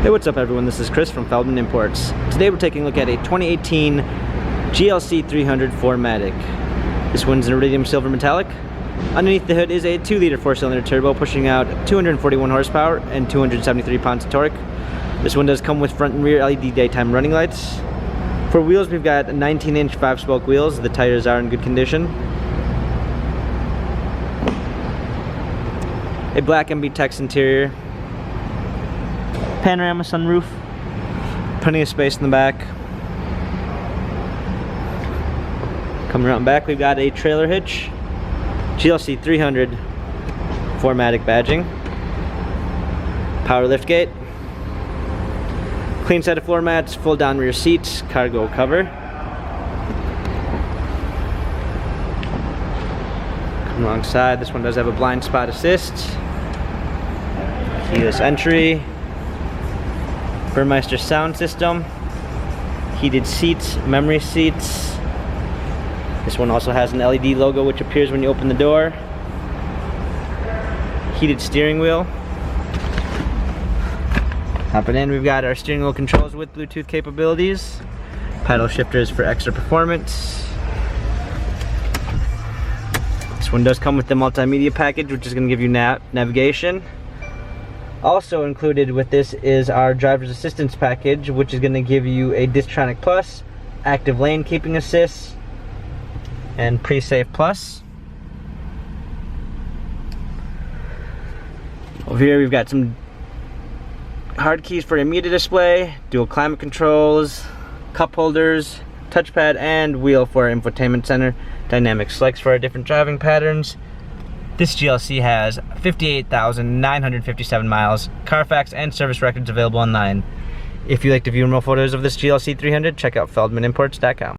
Hey, what's up everyone? This is Chris from Feldmann Imports. Today we're taking a look at a 2018 GLC 300 4MATIC. This one's an iridium silver metallic. Underneath the hood is a 2-liter 4-cylinder turbo pushing out 241 horsepower and 273 pounds of torque. This one does come with front and rear LED daytime running lights. For wheels, we've got 19-inch 5-spoke wheels. The tires are in good condition. A black MB Tex interior. Panorama sunroof. Plenty of space in the back. Coming around back, we've got a trailer hitch. GLC 300 4MATIC badging. Power liftgate. Clean set of floor mats, full down rear seats, cargo cover. Come alongside, this one does have a blind spot assist. Keyless entry. Burmeister sound system. Heated seats, memory seats. This one also has an LED logo which appears when you open the door. Heated steering wheel. Hopping in, we've got our steering wheel controls with Bluetooth capabilities. Paddle shifters for extra performance. This one does come with the multimedia package, which is going to give you navigation. Also included with this is our driver's assistance package, which is going to give you a Distronic Plus, active lane keeping assist, and pre-safe plus. Over here we've got some hard keys for your media display, dual climate controls, cup holders, touchpad, and wheel for our infotainment center, dynamic selects for our different driving patterns. This GLC has 58,957 miles, Carfax and service records available online. If you'd like to view more photos of this GLC 300, check out feldmannimports.com.